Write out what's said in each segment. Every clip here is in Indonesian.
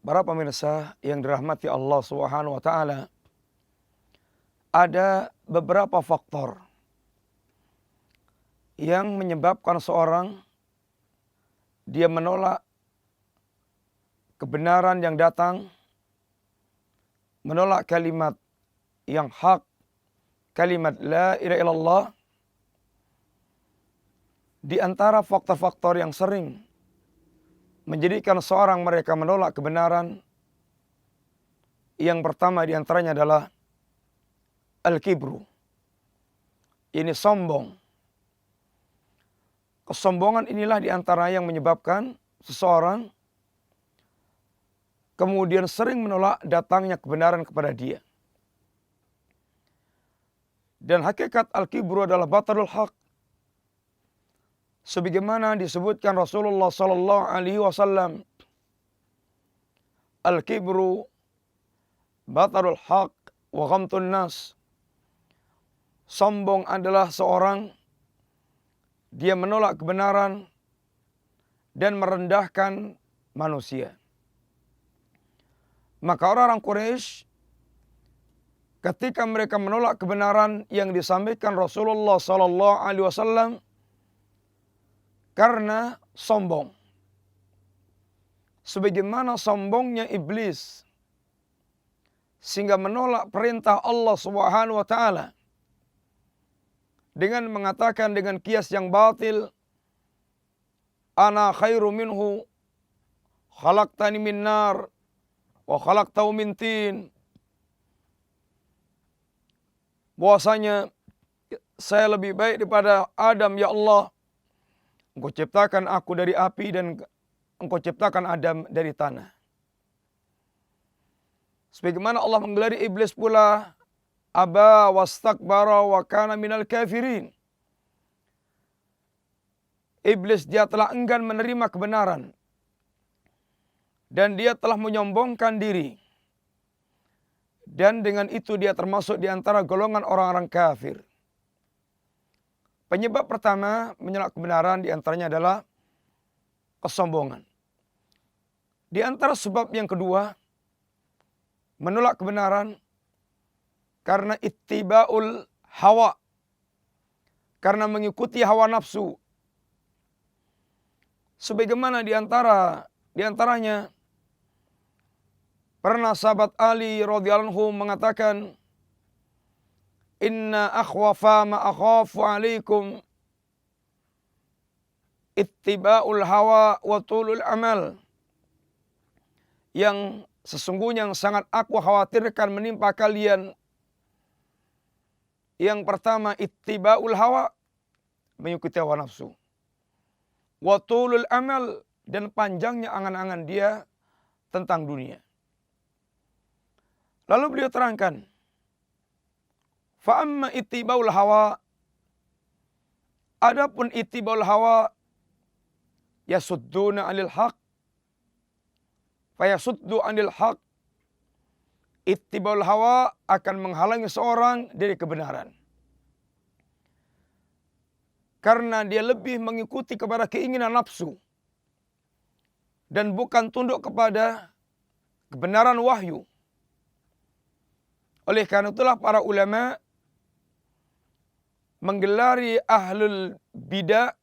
Para pemirsa yang dirahmati Allah Subhanahu wa taala, ada beberapa faktor yang menyebabkan seorang dia menolak kebenaran yang datang, menolak kalimat yang hak, kalimat la ilaha illallah. Di antara faktor-faktor yang sering menjadikan seorang mereka menolak kebenaran, yang pertama di antaranya adalah al-kibru. Ini sombong. Kesombongan inilah di antara yang menyebabkan seseorang kemudian sering menolak datangnya kebenaran kepada dia. Dan hakikat al-kibru adalah batarul haq. Sebagaimana disebutkan Rasulullah sallallahu alaihi wasallam, al-kibru batarul haq wa ghamtun nas. Sombong adalah seorang dia menolak kebenaran dan merendahkan manusia. Maka orang-orang Quraisy ketika mereka menolak kebenaran yang disampaikan Rasulullah sallallahu alaihi wasallam karena sombong. Sebagaimana sombongnya iblis sehingga menolak perintah Allah Subhanahu wa taala dengan mengatakan dengan kias yang batil, ana khairu minhu khalaqtani min nar wa khalaqtahu min tin. Bahwasanya saya lebih baik daripada Adam, ya Allah. Engkau ciptakan aku dari api dan engkau ciptakan Adam dari tanah. Sebagaimana Allah menggelari iblis pula, aba wastakbara wa kana minal kafirin. Iblis dia telah enggan menerima kebenaran dan dia telah menyombongkan diri. Dan dengan itu dia termasuk di antara golongan orang-orang kafir. Penyebab pertama menolak kebenaran di antaranya adalah kesombongan. Di antara sebab yang kedua menolak kebenaran karena ittiba'ul hawa, karena mengikuti hawa nafsu. Sebagaimana di antaranya pernah sahabat Ali radhiyallahu anhu mengatakan, inna akhwafa ma akhafu alaikum ittiba'ul hawa wa tulul amal. Yang sesungguhnya yang sangat aku khawatirkan menimpa kalian, yang pertama ittiba'ul hawa, mengikuti hawa nafsu. Wa tulul amal, dan panjangnya angan-angan dia tentang dunia. Lalu beliau terangkan, fa amma ittiba'ul hawa, adapun ittiba'ul hawa yasudduna 'anil haq fa yasuddu 'anil haq. Ittiba'ul hawa akan menghalangi seorang dari kebenaran. Karena dia lebih mengikuti kepada keinginan nafsu dan bukan tunduk kepada kebenaran wahyu. Oleh karena itulah para ulama menggelari ahlul bidah,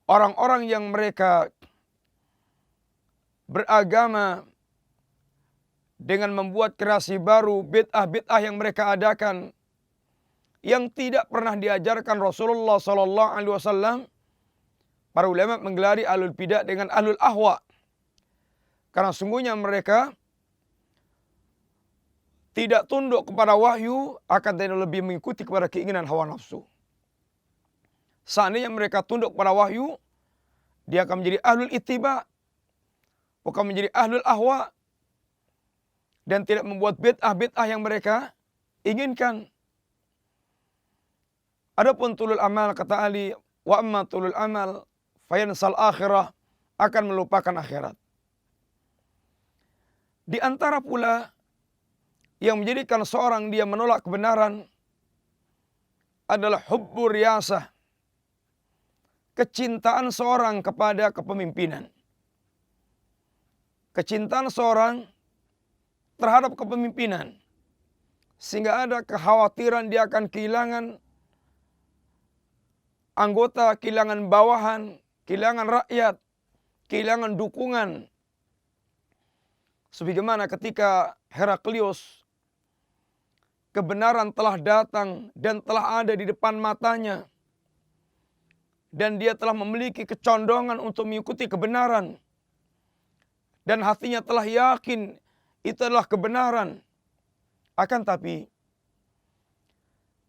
orang-orang yang mereka beragama dengan membuat kreasi baru, bid'ah-bid'ah yang mereka adakan yang tidak pernah diajarkan Rasulullah sallallahu alaihi wasallam. Para ulama menggelari ahlul bidah dengan ahlul ahwa, karena sungguhnya mereka tidak tunduk kepada wahyu, akan tidak lebih mengikuti kepada keinginan hawa nafsu. Seandainya mereka tunduk kepada wahyu, dia akan menjadi ahlul ittiba, bukan menjadi ahlul ahwa, dan tidak membuat bid'ah-bid'ah yang mereka inginkan. Adapun tulul amal, kata Ali, wa amma tulul amal fayansal akhirah, akan melupakan akhirat. Di antara pula yang menjadikan seorang dia menolak kebenaran adalah hubbu riyasah, kecintaan seorang kepada kepemimpinan. kecintaan seorang terhadap kepemimpinan, sehingga ada kekhawatiran dia akan kehilangan anggota, kehilangan bawahan, kehilangan rakyat, kehilangan dukungan. Sebagaimana ketika Heraklius, kebenaran telah datang dan telah ada di depan matanya, dan dia telah memiliki kecondongan untuk mengikuti kebenaran, dan hatinya telah yakin itu adalah kebenaran. Akan tapi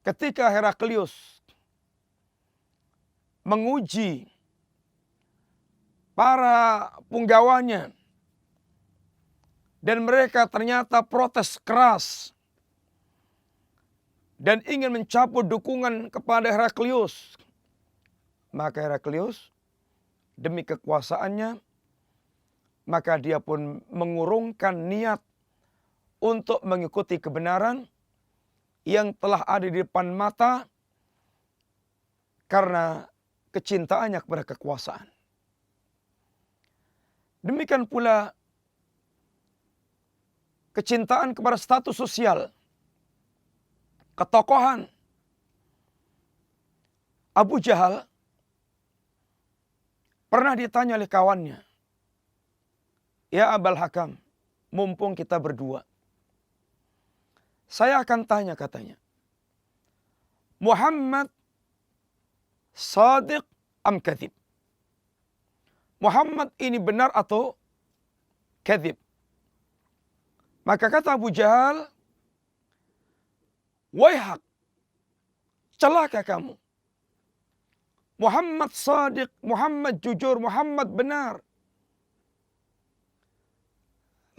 ketika Heraklius menguji para punggawanya dan mereka ternyata protes keras dan ingin mencabut dukungan kepada Heraklius, maka Heraklius demi kekuasaannya, maka dia pun mengurungkan niat untuk mengikuti kebenaran yang telah ada di depan mata karena kecintaannya kepada kekuasaan. Demikian pula kecintaan kepada status sosial, ketokohan. Abu Jahal pernah ditanya oleh kawannya, "Ya Abul Hakam, mumpung kita berdua, saya akan tanya," katanya, "Muhammad sadiq am kadhib? Muhammad ini benar atau kadhib?" Maka kata Abu Jahal, "Waihak, celaka kamu. Muhammad sadiq, Muhammad jujur, Muhammad benar.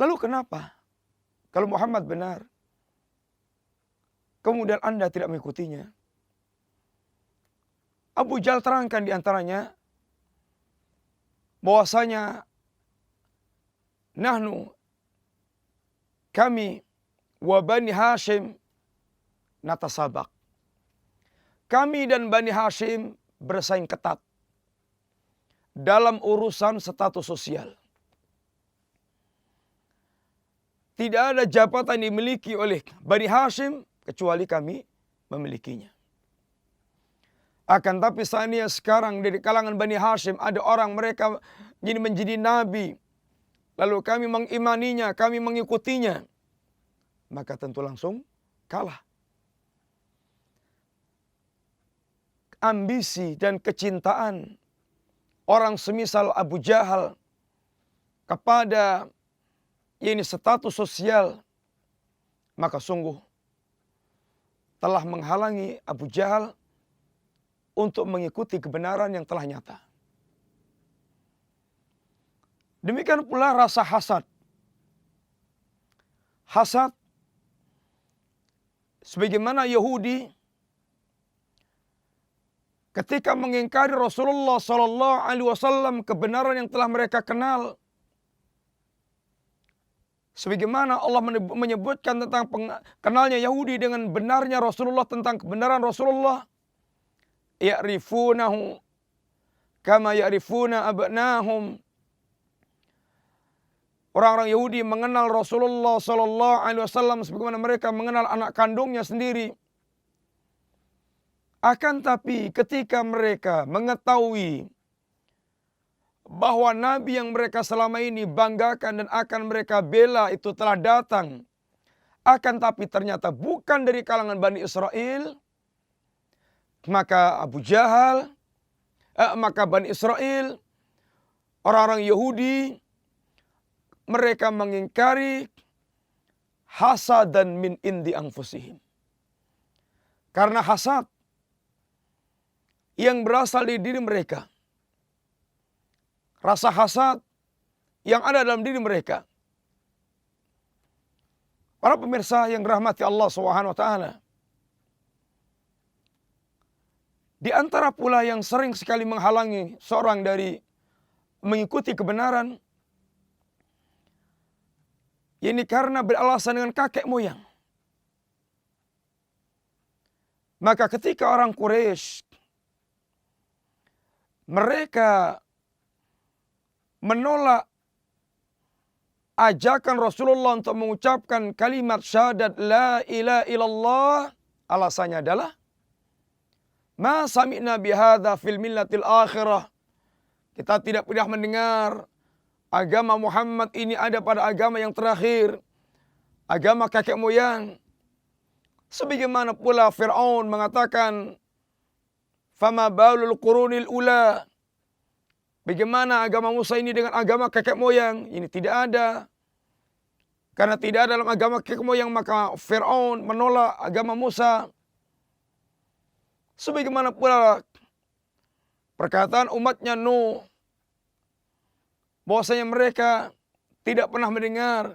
Lalu kenapa kalau Muhammad benar, kemudian Anda tidak mengikutinya?" Abu Jahal terangkan di antaranya bahwasanya kami wa Bani Hashim natasabak. Kami dan Bani Hashim bersaing ketat dalam urusan status sosial. Tidak ada jabatan dimiliki oleh Bani Hashim kecuali kami memilikinya. Akan tapi seandainya sekarang dari kalangan Bani Hashim ada orang mereka menjadi nabi, lalu kami mengimaninya, kami mengikutinya, maka tentu langsung kalah. Ambisi dan kecintaan orang semisal Abu Jahal kepada status sosial, maka sungguh telah menghalangi Abu Jahal untuk mengikuti kebenaran yang telah nyata. Demikian pula rasa hasad. Hasad sebagaimana Yahudi ketika mengingkari Rasulullah sallallahu alaihi wasallam kebenaran yang telah mereka kenal. Sebagaimana Allah menyebutkan tentang kenalnya Yahudi dengan benarnya Rasulullah, tentang kebenaran Rasulullah. Ya'rifunahu kama ya'rifuna abnahum. Orang-orang Yahudi mengenal Rasulullah sallallahu alaihi wasallam sebagaimana mereka mengenal anak kandungnya sendiri. Akan tapi ketika mereka mengetahui bahwa nabi yang mereka selama ini banggakan dan akan mereka bela itu telah datang, akan tapi ternyata bukan dari kalangan Bani Israel, maka Abu Jahal, maka Bani Israel, orang-orang Yahudi, mereka mengingkari hasadan min indi anfusihim. Karena hasad yang berasal dari diri mereka. Rasa hasad yang ada dalam diri mereka. Para pemirsa yang dirahmati Allah Subhanahu wa taala. Di antara pula yang sering sekali menghalangi seorang dari mengikuti kebenaran, ini karena beralasan dengan kakek moyang. Maka ketika orang Quraisy mereka menolak ajakan Rasulullah untuk mengucapkan kalimat syahadat la ilaha illallah, alasannya adalah ma sami'na bihadza fil millatil akhirah. Kita tidak pernah mendengar agama Muhammad ini ada pada agama yang terakhir, agama kakek moyang. Sebagaimana pula Fir'aun mengatakan, fama balul qurunil ula. Bagaimana agama Musa ini dengan agama kakek moyang? Ini tidak ada. Karena tidak ada dalam agama kakek moyang, maka Fir'aun menolak agama Musa. Sebagaimana pula perkataan umatnya Nuh, bahwasanya mereka tidak pernah mendengar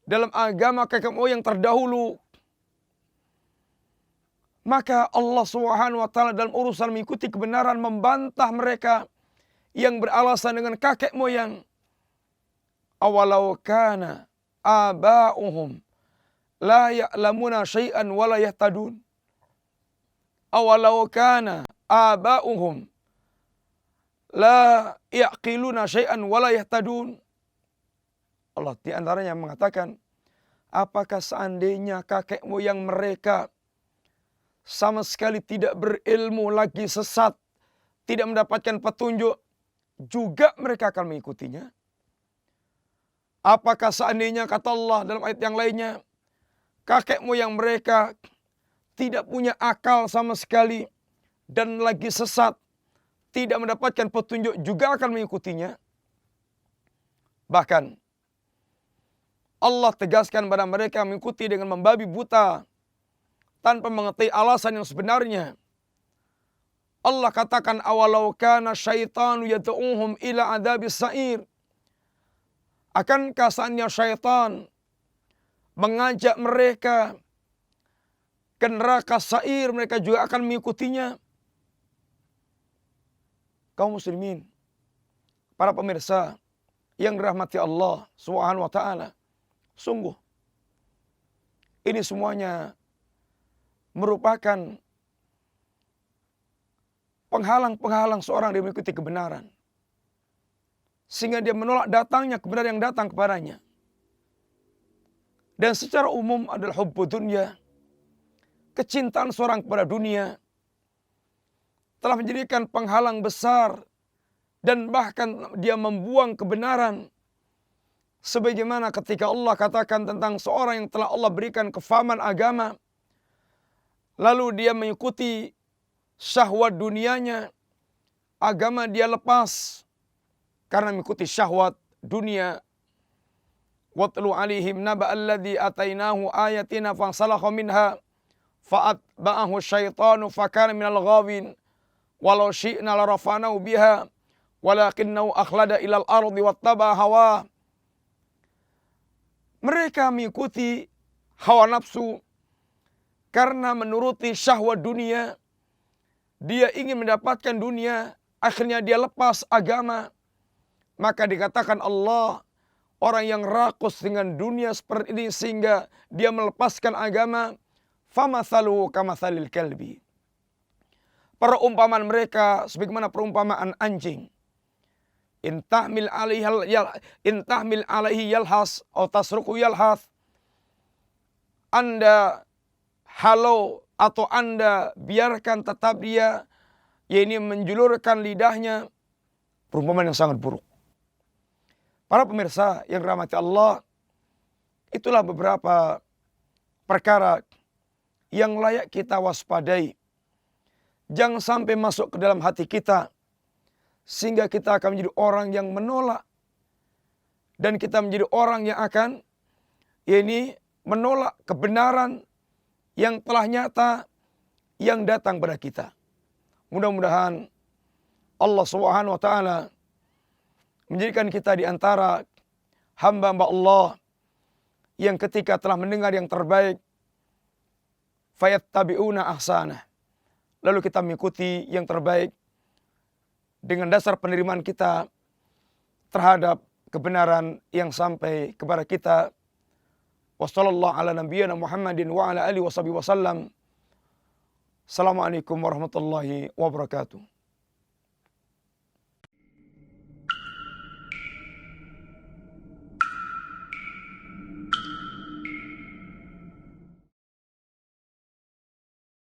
dalam agama kakek moyang terdahulu. Maka Allah Subhanahu wa taala dalam urusan mengikuti kebenaran membantah mereka yang beralasan dengan kakek moyang. Awalau kana aba'uhum la ya'lamuna syai'an wa la yahtadun. Awalau kana aba'uhum la yaqiluna syai'an wa la yahtadun. Allah di antaranya mengatakan, apakah seandainya kakek moyang mereka sama sekali tidak berilmu, lagi sesat, tidak mendapatkan petunjuk, juga mereka akan mengikutinya? Apakah seandainya, kata Allah dalam ayat yang lainnya, kakek moyang mereka tidak punya akal sama sekali dan lagi sesat, tidak mendapatkan petunjuk, juga akan mengikutinya? Bahkan Allah tegaskan pada mereka mengikuti dengan membabi buta tanpa mengetahui alasan yang sebenarnya. Allah katakan, awalau kana syaitanu yad'uhum ila adzabis sa'ir. Akankah seandainya syaitan mengajak mereka ke neraka sa'ir, mereka juga akan mengikutinya? Kaum muslimin, para pemirsa yang dirahmati Allah Subhanahu wa taala, sungguh ini semuanya merupakan penghalang-penghalang seorang dia mengikuti kebenaran, sehingga dia menolak datangnya kebenaran yang datang kepadanya. Dan secara umum adalah hubbu dunya, kecintaan seorang kepada dunia, telah menjadikan penghalang besar dan bahkan dia membuang kebenaran. Sebagaimana ketika Allah katakan tentang seorang yang telah Allah berikan kefahaman agama, lalu dia mengikuti syahwat dunianya, agama dia lepas karena mengikuti syahwat dunia. Watlu alaihim naba alladhi atainahu ayatina fansalakha minha fa'atba'ahu syaitanu fakana minal ghawin walau syi'na larafanahu biha walakinnahu akhlada ilal ardi wattaba hawa. Mereka mengikuti hawa nafsu karena menuruti syahwat dunia. Dia ingin mendapatkan dunia, akhirnya dia lepas agama. Maka dikatakan Allah, orang yang rakus dengan dunia seperti ini sehingga dia melepaskan agama, famathaluhu kamathalil kalbi. Perumpamaan mereka sebagaimana perumpamaan anjing. Intahmil alaihi yalhas atau tasruku yalhas. Anda halau atau Anda biarkan tetap dia, yaitu menjulurkan lidahnya, perumpamaan yang sangat buruk. Para pemirsa yang dirahmati Allah, itulah beberapa perkara yang layak kita waspadai. Jangan sampai masuk ke dalam hati kita, sehingga kita akan menjadi orang yang menolak. Dan kita menjadi orang yang akan menolak kebenaran yang telah nyata yang datang pada kita. Mudah-mudahan Allah Subhanahu wa taala menjadikan kita di antara hamba-hamba Allah yang ketika telah mendengar yang terbaik, fayattabi'una ahsanah, lalu kita mengikuti yang terbaik dengan dasar penerimaan kita terhadap kebenaran yang sampai kepada kita. Wassallallahu ala nabiyyina Muhammadin wa ala alihi wasallam. Assalamualaikum warahmatullahi wabarakatuh.